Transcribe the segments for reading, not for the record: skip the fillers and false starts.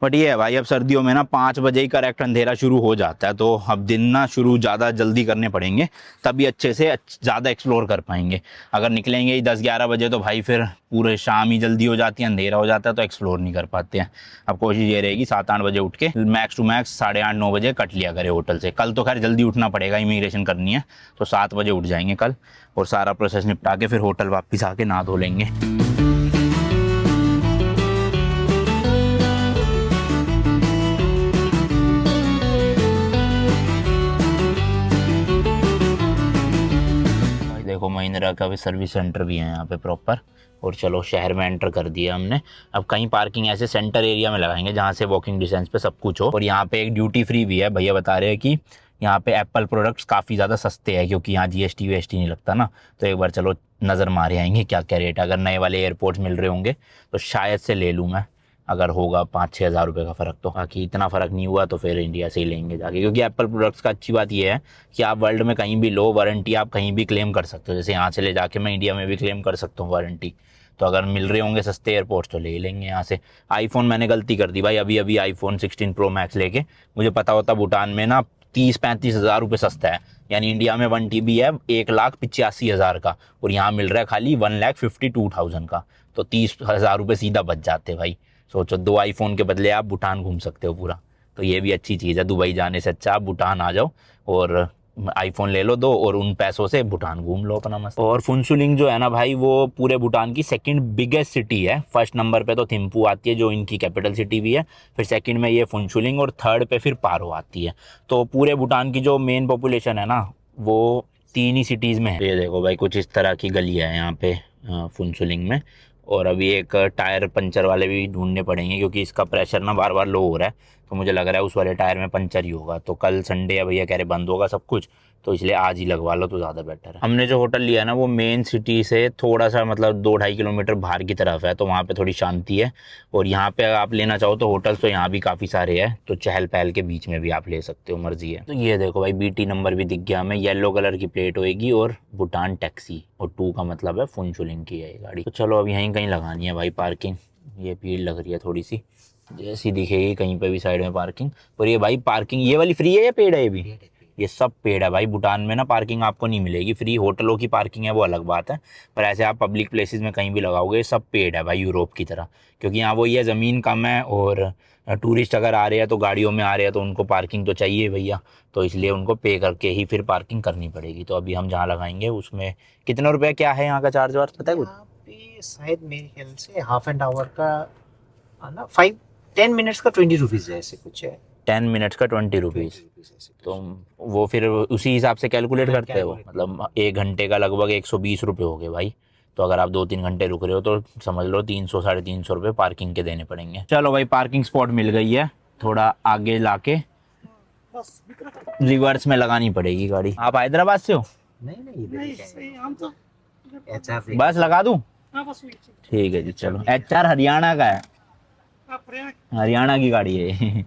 But ये है भाई, अब सर्दियों में ना 5 बजे ही करेक्ट अंधेरा शुरू हो जाता है, तो अब दिन ना शुरू ज़्यादा जल्दी करने पड़ेंगे, तभी अच्छे से ज़्यादा एक्सप्लोर कर पाएंगे। अगर निकलेंगे ही 10-11 बजे तो भाई फिर पूरे शाम ही जल्दी हो जाती है, अंधेरा हो जाता है, तो एक्सप्लोर नहीं कर पाते हैं। अब कोशिश ये रहेगी 7-8 बजे उठ के मैक्स टू मैक्स 8:30-9 बजे कट लिया करें होटल से। कल तो खैर जल्दी उठना पड़ेगा, इमिग्रेशन करनी है, तो 7 बजे उठ जाएंगे कल, और सारा प्रोसेस निपटा के फिर होटल वापस आके नहा धो लेंगे। देखो महिंद्रा का भी सर्विस सेंटर भी है यहाँ पे प्रॉपर। और चलो शहर में एंटर कर दिया हमने। अब कहीं पार्किंग ऐसे सेंटर एरिया में लगाएंगे जहाँ से वॉकिंग डिस्टेंस पे सब कुछ हो। और यहाँ पे एक ड्यूटी फ्री भी है, भैया बता रहे हैं कि यहाँ पे एप्पल प्रोडक्ट्स काफ़ी ज़्यादा सस्ते हैं, क्योंकि यहाँ जीएसटी वीएसटी नहीं लगता ना। तो एक बार चलो नज़र मारे आएंगे क्या क्या रेट है। अगर नए वाले एयरपोर्ट्स मिल रहे होंगे तो शायद से ले लूँ मैं, अगर होगा 5-6 हज़ार रुपये का फ़र्क। तो बाकी इतना फ़र्क नहीं हुआ तो फिर इंडिया से ही लेंगे जाके, क्योंकि एप्पल प्रोडक्ट्स का अच्छी बात ये है कि आप वर्ल्ड में कहीं भी लो, वारंटी आप कहीं भी क्लेम कर सकते हो। जैसे यहाँ से ले जाके मैं इंडिया में भी क्लेम कर सकता हूँ वारंटी। तो अगर मिल रहे होंगे सस्ते एयरपोर्ट्स तो ले लेंगे यहाँ से। आईफोन मैंने गलती कर दी भाई, अभी अभी आईफोन 16 प्रो मैक्स लेके, मुझे पता होता भूटान में ना 30-35 हज़ार रुपये सस्ता है। यानी इंडिया में 1 TB है 1,85,000 का, और यहाँ मिल रहा है खाली 1,52,000 का। तो 30 हज़ार रुपये सीधा बच जाते भाई। सोचो 2 आईफोन के बदले आप भूटान घूम सकते हो पूरा। तो ये भी अच्छी चीज़ है, दुबई जाने से अच्छा आप भूटान आ जाओ और आईफोन ले लो 2, और उन पैसों से भूटान घूम लो अपना मस्त। और फुनसुलिंग जो है ना भाई, वो पूरे भूटान की सेकंड बिगेस्ट सिटी है। फर्स्ट नंबर पे तो थिम्पू आती है जो इनकी कैपिटल सिटी भी है, फिर सेकंड में ये फुनसुलिंग, और थर्ड पे फिर पारो आती है। तो पूरे भूटान की जो मेन पॉपुलेशन है ना, वो 3 ही सिटीज़ में है। ये देखो भाई कुछ इस तरह की गलियाँ है यहाँ पे फुनसुलिंग में। और अभी एक टायर पंचर वाले भी ढूंढने पड़ेंगे, क्योंकि इसका प्रेशर ना बार बार लो हो रहा है, तो मुझे लग रहा है उस वाले टायर में पंचर ही होगा। तो कल संडे है, भैया कह रहे बंद होगा सब कुछ, तो इसलिए आज ही लगवा लो तो ज़्यादा बेटर है। हमने जो होटल लिया ना वो मेन सिटी से थोड़ा सा मतलब 2-2.5 किलोमीटर बाहर की तरफ है, तो वहाँ पे थोड़ी शांति है। और यहाँ पे आप लेना चाहो तो होटल्स तो यहाँ भी काफ़ी सारे हैं, तो चहल पहल के बीच में भी आप ले सकते हो, मर्जी है। तो ये देखो भाई BT नंबर भी दिख गया हमें, येलो कलर की प्लेट होएगी, और भूटान टैक्सी, और 2 का मतलब है फुनचुलिंग की है ये गाड़ी। तो चलो अब यहीं कहीं लगानी है भाई पार्किंग। ये भीड़ लग रही है थोड़ी सी, जैसी दिखेगी कहीं पे भी साइड में पार्किंग। और ये भाई पार्किंग ये वाली फ्री है या पेड है? ये भी ये सब पेड है भाई। भूटान में ना पार्किंग आपको नहीं मिलेगी फ्री, होटलों की पार्किंग है वो अलग बात है, पर ऐसे आप पब्लिक प्लेसेस में कहीं भी लगाओगे सब पेड है भाई, यूरोप की तरह। क्योंकि यहाँ वो ये ज़मीन कम है, और टूरिस्ट अगर आ रहे हैं तो गाड़ियों में आ रहे हैं, तो उनको पार्किंग तो चाहिए भैया, तो इसलिए उनको पे करके ही फिर पार्किंग करनी पड़ेगी। तो अभी हम जहाँ लगाएंगे उसमें कितना रुपया क्या है यहाँ का चार्ज वार्ज पता है कुछ? यहाँ पे शायद मेरे ख्याल से हाफ एन आवर का ना 5-10 मिनट्स का 20 रुपीज़ है, ऐसे कुछ है। 10 मिनट्स का 20 रुपीज़। तो वो फिर उसी हिसाब से कैलकुलेट करते हो, मतलब 1 घंटे का लगभग 120 रुपये हो गए भाई। तो अगर आप 2-3 घंटे रुक रहे हो तो समझ लो 300-350 रुपये पार्किंग के देने पड़ेंगे। चलो भाई पार्किंग स्पॉट मिल गई है, थोड़ा आगे लाके रिवर्स में लगानी पड़ेगी गाड़ी। आप हैदराबाद से हो? नहीं, हम तो बस लगा दूं? ठीक है जी चलो। HR हरियाणा का है, हरियाणा की गाड़ी है।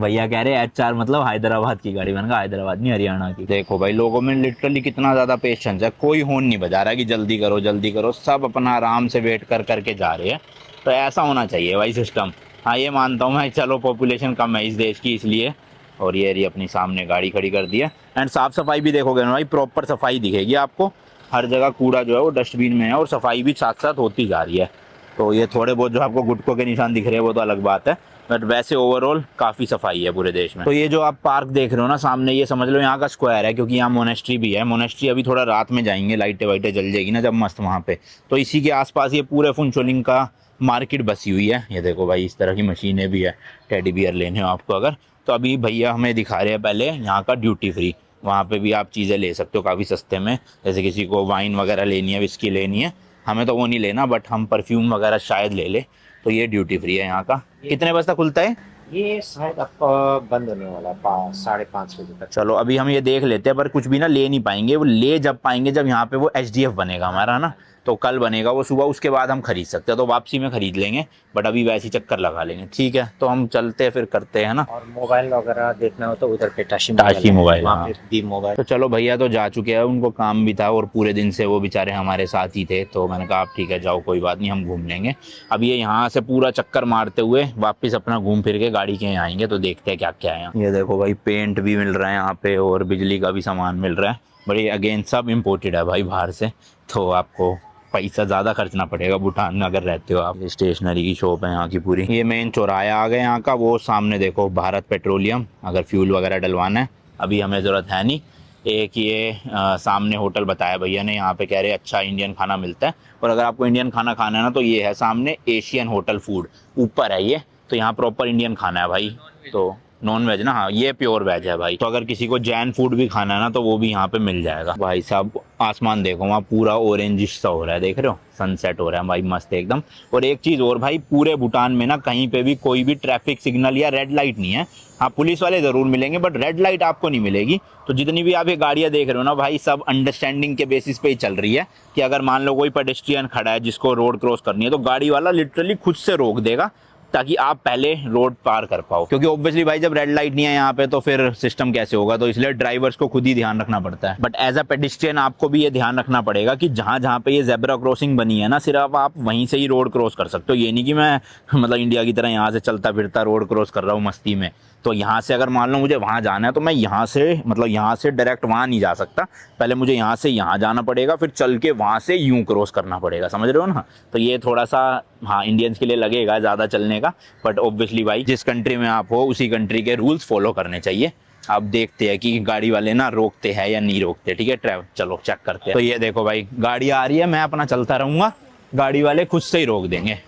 भैया कह रहे HR मतलब हैदराबाद की गाड़ी। मैंने कहा हैदराबाद नहीं हरियाणा की। देखो भाई लोगों में लिटरली कितना ज़्यादा पेशेंस है, कोई हॉर्न नहीं बजा रहा है कि जल्दी करो जल्दी करो, सब अपना आराम से वेट कर करके जा रहे हैं। तो ऐसा होना चाहिए भाई सिस्टम। हाँ ये मानता हूँ मैं, चलो पॉपुलेशन कम है इस देश की इसलिए। और ये रही अपनी सामने गाड़ी खड़ी कर दी है। एंड साफ़ सफाई भी देखोगे ना भाई, प्रॉपर सफाई दिखेगी आपको। हर जगह कूड़ा जो है वो डस्टबिन में है, और सफाई भी साथ साथ होती जा रही है। तो ये थोड़े बहुत जो आपको गुटकों के निशान दिख रहे हैं वो तो अलग बात है, बट वैसे ओवरऑल काफ़ी सफाई है पूरे देश में। तो ये जो आप पार्क देख रहे हो ना सामने, ये समझ लो यहाँ का स्क्वायर है, क्योंकि यहाँ मोनेस्ट्री भी है। मोनेस्ट्री अभी थोड़ा रात में जाएंगे, लाइटें वाइटें जल जाएगी ना जब मस्त वहाँ पे, तो इसी के आसपास ये पूरे फुनचोलिंग का मार्केट बसी हुई है। ये देखो भाई इस तरह की मशीनें भी है, टेडी बियर लेने हो आपको अगर, तो अभी भैया हमें दिखा रहे हैं पहले यहाँ का ड्यूटी फ्री। वहाँ पे भी आप चीज़ें ले सकते हो काफ़ी सस्ते में, जैसे किसी को वाइन वगैरह लेनी है, विस्की लेनी है, हमें तो वो नहीं लेना, बट हम परफ्यूम वगैरह शायद ले ले। तो ये ड्यूटी फ्री है यहाँ का। कितने बजे तक खुलता है ये? शायद आपका बंद होने वाला है 5-5:30 बजे तक। चलो अभी हम ये देख लेते हैं, पर कुछ भी ना ले नहीं पाएंगे, वो ले जब पाएंगे जब यहाँ पे वो HDF बनेगा हमारा ना, तो कल बनेगा वो सुबह, उसके बाद हम खरीद सकते हैं, तो वापसी में खरीद लेंगे, बट अभी वैसे ही चक्कर लगा लेंगे। ठीक है, तो हम चलते हैं फिर, करते हैं ना। और मोबाइल वगैरह देखना हो तो उधर पे टाशी मोबाइल, वहाँ हाँ। पे भी मोबाइल। तो चलो भैया तो जा चुके हैं, उनको काम भी था और पूरे दिन से वो बेचारे हमारे साथ ही थे, तो मैंने कहा आप ठीक है जाओ, कोई बात नहीं, हम घूम लेंगे। अब ये यहाँ से पूरा चक्कर मारते हुए वापस अपना घूम फिर के गाड़ी के यहाँ आएंगे, तो देखते हैं क्या क्या है यहाँ। ये देखो भाई, पेंट भी मिल रहा है यहाँ पे और बिजली का भी सामान मिल रहा है, बट ये अगेन सब इम्पोर्टेड है भाई बाहर से, तो आपको पैसा ज़्यादा खर्चना पड़ेगा भूटान में अगर रहते हो आप। स्टेशनरी की शॉप है यहाँ की पूरी। ये मेन चौराहा आ गया यहाँ का, वो सामने देखो भारत पेट्रोलियम, अगर फ्यूल वगैरह डलवाना है, अभी हमें ज़रूरत है नहीं। एक ये सामने होटल बताया भैया ने, यहाँ पे कह रहे अच्छा इंडियन खाना मिलता है, और अगर आपको इंडियन खाना खाना है ना तो ये है सामने एशियन होटल फूड, ऊपर है ये, तो यहाँ प्रॉपर इंडियन खाना है भाई। तो नॉन वेज ना, हाँ ये प्योर वेज है भाई। तो अगर किसी को जैन फूड भी खाना है ना तो वो भी यहाँ पे मिल जाएगा। भाई साहब आसमान देखो, वहाँ पूरा ऑरेंजिश सा हो रहा है, देख रहे हो, सनसेट हो रहा है भाई, मस्त एकदम। और एक चीज़ और भाई, पूरे भूटान में ना कहीं पे भी कोई भी ट्रैफिक सिग्नल या रेड लाइट नहीं है। हाँ पुलिस वाले ज़रूर मिलेंगे, बट रेड लाइट आपको नहीं मिलेगी। तो जितनी भी आप ये गाड़ियाँ देख रहे हो ना भाई, सब अंडरस्टैंडिंग के बेसिस पे ही चल रही है, कि अगर मान लो कोई पेडेस्ट्रियन खड़ा है जिसको रोड क्रॉस करनी है, तो गाड़ी वाला लिटरली खुद से रोक देगा ताकि आप पहले रोड पार कर पाओ, क्योंकि ऑब्वियसली भाई जब रेड लाइट नहीं है यहाँ पे तो फिर सिस्टम कैसे होगा, तो इसलिए ड्राइवर्स को खुद ही ध्यान रखना पड़ता है। बट एज अ पेडिस्ट्रियन आपको भी ये ध्यान रखना पड़ेगा कि जहाँ जहाँ पे ये जेब्रा क्रॉसिंग बनी है ना, सिर्फ आप वहीं से ही रोड क्रॉस कर सकते हो। ये नहीं कि मैं मतलब इंडिया की तरह यहाँ से चलता फिरता रोड क्रॉस कर रहा हूँ मस्ती में। तो यहाँ से अगर मान लो मुझे वहाँ जाना है तो मैं यहाँ से मतलब यहाँ से डायरेक्ट वहाँ नहीं जा सकता, पहले मुझे यहाँ से यहाँ जाना पड़ेगा, फिर चल के वहाँ से यूँ क्रॉस करना पड़ेगा, समझ रहे हो ना। तो ये थोड़ा सा हाँ इंडियंस के लिए लगेगा ज़्यादा चलने का, बट ऑब्वियसली भाई जिस कंट्री में आप हो उसी कंट्री के रूल्स फॉलो करने चाहिए। आप देखते हैं कि गाड़ी वाले ना रोकते हैं या नहीं रोकते। ठीक है ट्रैवल, चलो चेक करते हैं। तो ये देखो भाई गाड़ी आ रही है, मैं अपना चलता रहूँगा, गाड़ी वाले खुद से ही रोक देंगे।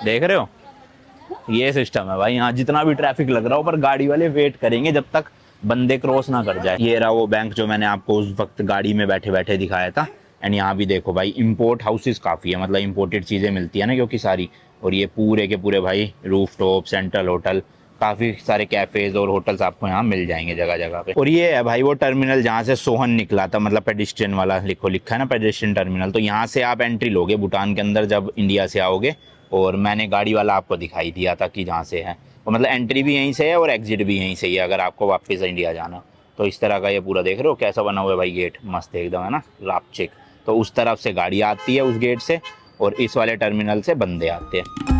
देख रहे हो, ये सिस्टम है भाई। यहाँ जितना भी ट्रैफिक लग रहा हो पर गाड़ी वाले वेट करेंगे जब तक बंदे क्रॉस ना कर जाए। ये रहा वो बैंक जो मैंने आपको उस वक्त गाड़ी में बैठे बैठे दिखाया था। एंड यहाँ भी देखो भाई इंपोर्ट हाउसेस काफ़ी है, मतलब इंपोर्टेड चीज़ें मिलती है ना क्योंकि सारी। और ये पूरे के पूरे भाई रूफ टॉप, सेंट्रल होटल, काफ़ी सारे कैफ़ेज़ और होटल्स आपको यहाँ मिल जाएंगे जगह जगह पे। और ये है भाई वो टर्मिनल जहाँ से सोहन निकला था, मतलब पेडिस्ट्रियन वाला लिखा है ना पेडिस्ट्रियन टर्मिनल। तो यहाँ से आप एंट्री लोगे भूटान के अंदर जब इंडिया से आओगे, और मैंने गाड़ी वाला आपको दिखाई दिया था कि जहाँ से है, और मतलब एंट्री भी यहीं से है और एग्जिट भी यहीं से ही है अगर आपको वापस इंडिया जाना। तो इस तरह का ये पूरा देख रहे हो कैसा बना हुआ है भाई, गेट मस्त एकदम है ना, लापचिक। तो उस तरफ से गाड़ी आती है उस गेट से, और इस वाले टर्मिनल से बंदे आते हैं।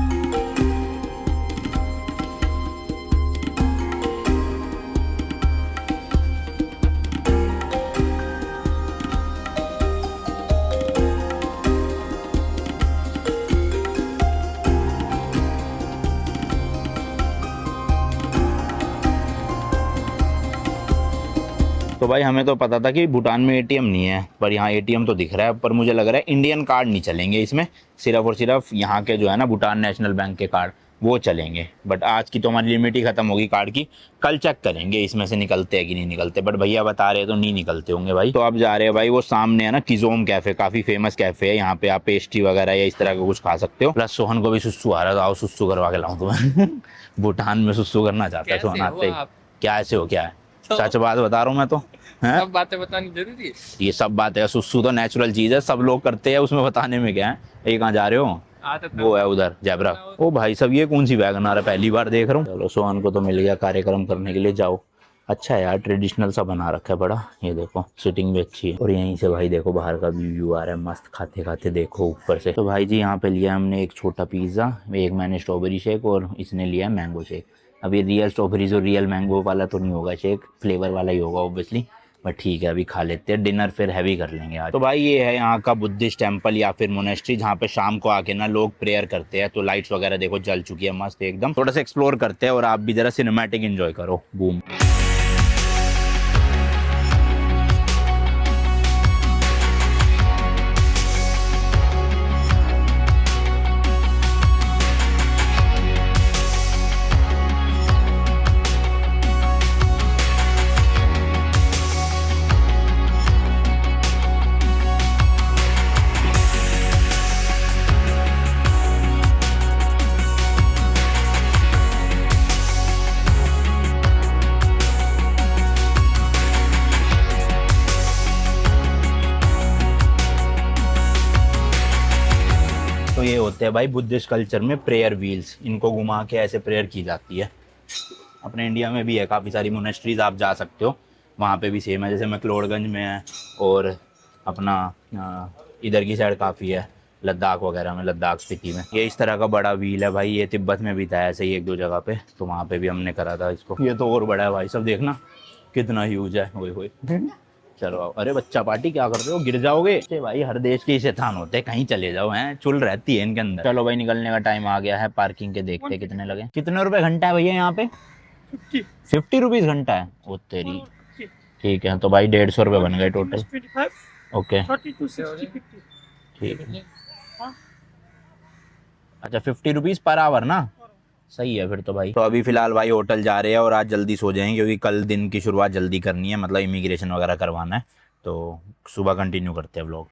तो भाई हमें तो पता था कि भूटान में एटीएम नहीं है, पर यहाँ एटीएम तो दिख रहा है, पर मुझे लग रहा है इंडियन कार्ड नहीं चलेंगे इसमें, सिर्फ और सिर्फ यहाँ के जो है ना भूटान नेशनल बैंक के कार्ड वो चलेंगे। बट आज की तो हमारी लिमिट ही खत्म होगी कार्ड की, कल चेक करेंगे इसमें से निकलते हैं कि नहीं निकलते। बट भैया बता रहे तो नहीं निकलते होंगे भाई। तो अब जा रहे हैं भाई, वो सामने है ना किजोम कैफ़े, काफ़ी फेमस कैफ़े है, यहाँ पे आप पेस्ट्री वगैरह या इस तरह का कुछ खा सकते हो। प्लस सोहन को भी सुस्सू आ रहा था, आओ सुस्सू करवा के लाऊं तुम्हें। भूटान में सुस्सू करना चाहता है सोहन आते ही। क्या ऐसे हो, क्या है सच बात बता रहा हूँ मैं तो। सब बातें बतानी जरूरी है, ये सब बात है, सुस्सू तो नेचुरल चीज है, सब लोग करते हैं, उसमें बताने में क्या है। ये कहाँ जा रहे हो? वो है उधर जैबरा। ओ भाई सब ये कौन सी वैगन है, पहली बार देख रहा हूँ। चलो सोहन को तो मिल गया कार्यक्रम करने के लिए, जाओ। अच्छा है यार, ट्रेडिशनल सा बना रखा है बड़ा। ये देखो सिटिंग भी अच्छी है, और यहीं से भाई देखो बाहर का व्यू आ रहा है मस्त, खाते खाते देखो ऊपर से। तो भाई जी यहाँ पे लिया हमने एक छोटा पिज्ज़ा, एक मैंने स्ट्रॉबेरी शेक और इसने लिया मैंगो शेक। अब ये रियल स्ट्रॉबेरीज और रियल मैंगो वाला तो नहीं होगा शेक, फ्लेवर वाला ही होगा ऑब्वियसली, बट ठीक है अभी खा लेते हैं, डिनर फिर हैवी कर लेंगे आज। तो भाई ये है यहाँ का बुद्धिस्ट टेम्पल या फिर मोनेस्ट्री, जहाँ पे शाम को आके ना लोग प्रेयर करते हैं। तो लाइट्स वगैरह देखो जल चुकी है मस्त एकदम। थोड़ा सा एक्सप्लोर करते हैं और आप भी जरा सिनेमैटिक एंजॉय करो। बूम। आते हैं भाई बुद्धिस्ट कल्चर में प्रेयर व्हील्स, इनको घुमा के ऐसे प्रेयर की जाती है। अपने इंडिया में भी है काफ़ी सारी मोनेस्ट्रीज, आप जा सकते हो वहाँ पे भी सेम है, जैसे मैक्लोडगंज में है और अपना इधर की साइड काफ़ी है, लद्दाख वगैरह में, लद्दाख स्पीति में। ये इस तरह का बड़ा व्हील है भाई, ये तिब्बत में भी था ऐसे ही 1-2 जगह पे, तो वहाँ पे भी हमने करा था इसको। ये तो और बड़ा है भाई, सब देखना कितना ह्यूज है। ओए होए चलो आओ। अरे बच्चा पार्टी क्या कर रहे हो, गिर जाओगे। अरे भाई हर देश के शैतान होते हैं, कहीं चले जाओ, हैं चुल रहती है इनके अंदर। चलो भाई निकलने का टाइम आ गया है, पार्किंग के देखते कितने लगे। कितने रुपए घंटा है भैया यहाँ पे? 50 रुपीज घंटा है। ओ तेरी, ठीक है तो भाई 150 रुपये बन गए टोटल। ओके ठीक है। अच्छा 50 रुपीज पर आवर ना, सही है फिर तो भाई। तो अभी फिलहाल भाई होटल जा रहे हैं और आज जल्दी सो जाएंगे क्योंकि कल दिन की शुरुआत जल्दी करनी है, मतलब इमिग्रेशन वगैरह करवाना है, तो सुबह कंटिन्यू करते हैं व्लॉग।